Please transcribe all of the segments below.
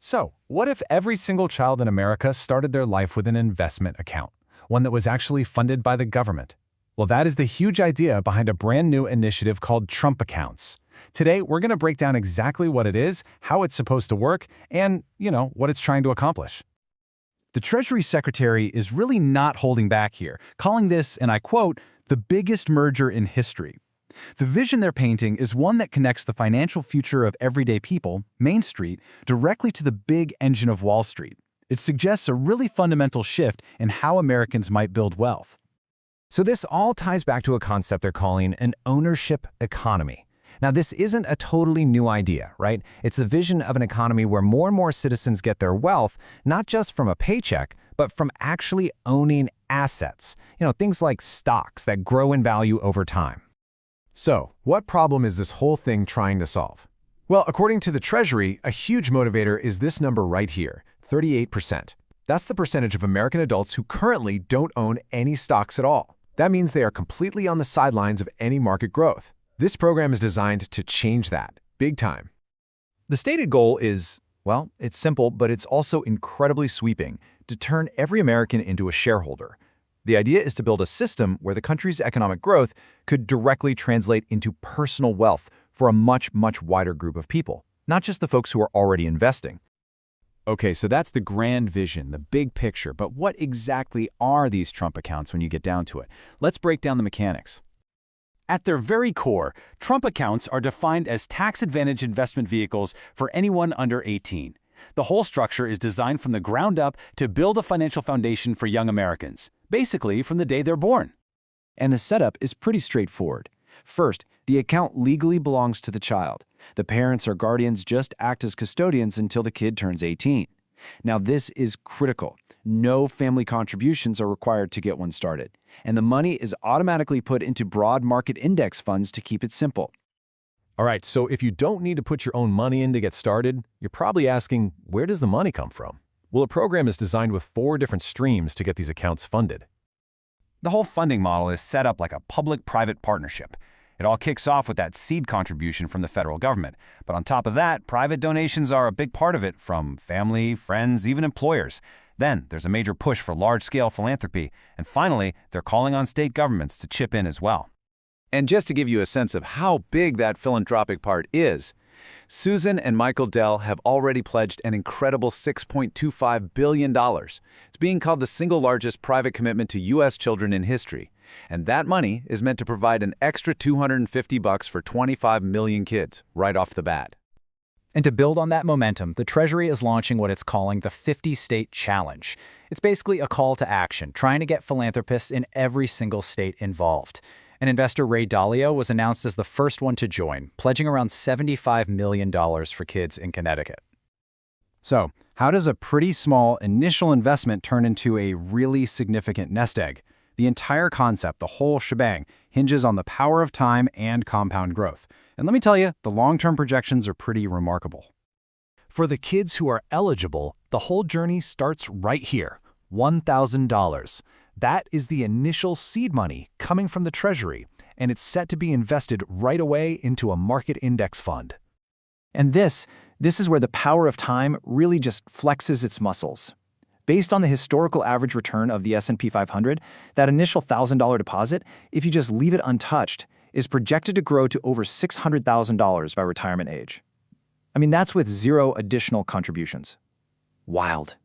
So, what if every single child in America started their life with an investment account, one that was actually funded by the government? Well, that is the huge idea behind a brand new initiative called Trump Accounts. Today, we're going to break down exactly what it is, how it's supposed to work, and, what it's trying to accomplish. The Treasury Secretary is really not holding back here, calling this, and I quote, the biggest merger in history. The vision they're painting is one that connects the financial future of everyday people, Main Street, directly to the big engine of Wall Street. It suggests a really fundamental shift in how Americans might build wealth. So this all ties back to a concept they're calling an ownership economy. Now, this isn't a totally new idea, right? It's a vision of an economy where more and more citizens get their wealth, not just from a paycheck, but from actually owning assets. Things like stocks that grow in value over time. So, what problem is this whole thing trying to solve? Well, according to the Treasury, a huge motivator is this number right here, 38%. That's the percentage of American adults who currently don't own any stocks at all. That means they are completely on the sidelines of any market growth. This program is designed to change that, big time. The stated goal is, well, it's simple, but it's also incredibly sweeping, to turn every American into a shareholder. The idea is to build a system where the country's economic growth could directly translate into personal wealth for a much, much wider group of people, not just the folks who are already investing. Okay, so that's the grand vision, the big picture, but what exactly are these Trump accounts when you get down to it? Let's break down the mechanics. At their very core, Trump accounts are defined as tax-advantaged investment vehicles for anyone under 18. The whole structure is designed from the ground up to build a financial foundation for young Americans, basically from the day they're born. And the setup is pretty straightforward. First, the account legally belongs to the child. The parents or guardians just act as custodians until the kid turns 18. Now, this is critical. No family contributions are required to get one started, and the money is automatically put into broad market index funds to keep it simple. All right, so if you don't need to put your own money in to get started, you're probably asking, where does the money come from? Well, a program is designed with 4 different streams to get these accounts funded. The whole funding model is set up like a public-private partnership. It all kicks off with that seed contribution from the federal government. But on top of that, private donations are a big part of it from family, friends, even employers. Then there's a major push for large-scale philanthropy. And finally, they're calling on state governments to chip in as well. And just to give you a sense of how big that philanthropic part is, Susan and Michael Dell have already pledged an incredible $6.25 billion. It's being called the single largest private commitment to U.S. children in history. And that money is meant to provide an extra $250 for 25 million kids right off the bat. And to build on that momentum, the Treasury is launching what it's calling the 50-State Challenge. It's basically a call to action, trying to get philanthropists in every single state involved. And investor Ray Dalio was announced as the first one to join, pledging around $75 million for kids in Connecticut. So, how does a pretty small initial investment turn into a really significant nest egg? The entire concept, the whole shebang, hinges on the power of time and compound growth. And let me tell you, the long-term projections are pretty remarkable. For the kids who are eligible, the whole journey starts right here, $1,000. That is the initial seed money coming from the Treasury, and it's set to be invested right away into a market index fund. And this is where the power of time really just flexes its muscles. Based on the historical average return of the S&P 500, that initial $1,000 deposit, if you just leave it untouched, is projected to grow to over $600,000 by retirement age. I mean, that's with zero additional contributions. Wild.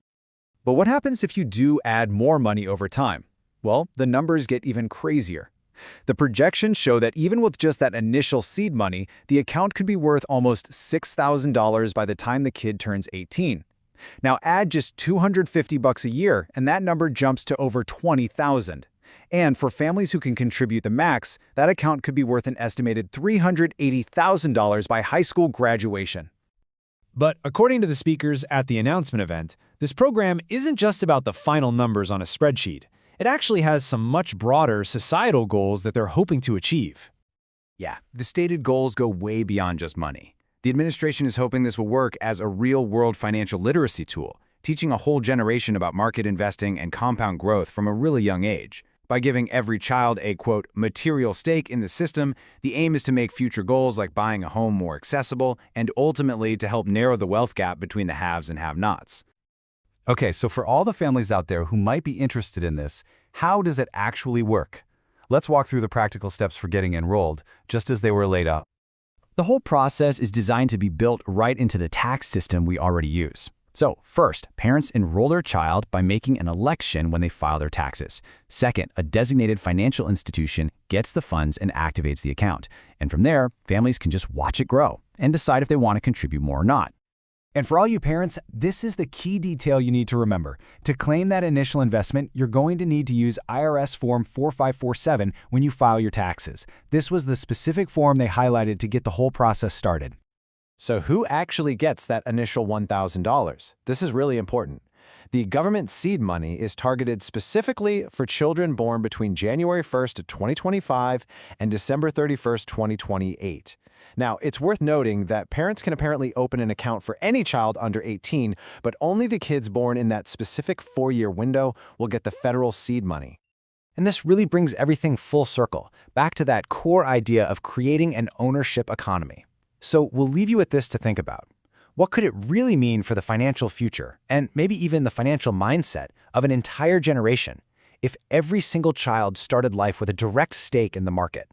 But what happens if you do add more money over time? Well, the numbers get even crazier. The projections show that even with just that initial seed money, the account could be worth almost $6,000 by the time the kid turns 18. Now add just $250 a year, and that number jumps to over $20,000. And for families who can contribute the max, that account could be worth an estimated $380,000 by high school graduation. But according to the speakers at the announcement event, this program isn't just about the final numbers on a spreadsheet. It actually has some much broader societal goals that they're hoping to achieve. Yeah, the stated goals go way beyond just money. The administration is hoping this will work as a real-world financial literacy tool, teaching a whole generation about market investing and compound growth from a really young age. By giving every child a, quote, material stake in the system, the aim is to make future goals like buying a home more accessible and ultimately to help narrow the wealth gap between the haves and have-nots. Okay, so for all the families out there who might be interested in this, how does it actually work? Let's walk through the practical steps for getting enrolled, just as they were laid out. The whole process is designed to be built right into the tax system we already use. So, first, parents enroll their child by making an election when they file their taxes. Second, a designated financial institution gets the funds and activates the account. And from there, families can just watch it grow and decide if they want to contribute more or not. And for all you parents, this is the key detail you need to remember. To claim that initial investment, you're going to need to use IRS Form 4547 when you file your taxes. This was the specific form they highlighted to get the whole process started. So who actually gets that initial $1,000? This is really important. The government seed money is targeted specifically for children born between January 1st, 2025 and December 31st, 2028. Now, it's worth noting that parents can apparently open an account for any child under 18, but only the kids born in that specific 4-year window will get the federal seed money. And this really brings everything full circle, back to that core idea of creating an ownership economy. So we'll leave you with this to think about. What could it really mean for the financial future, and maybe even the financial mindset of an entire generation, if every single child started life with a direct stake in the market?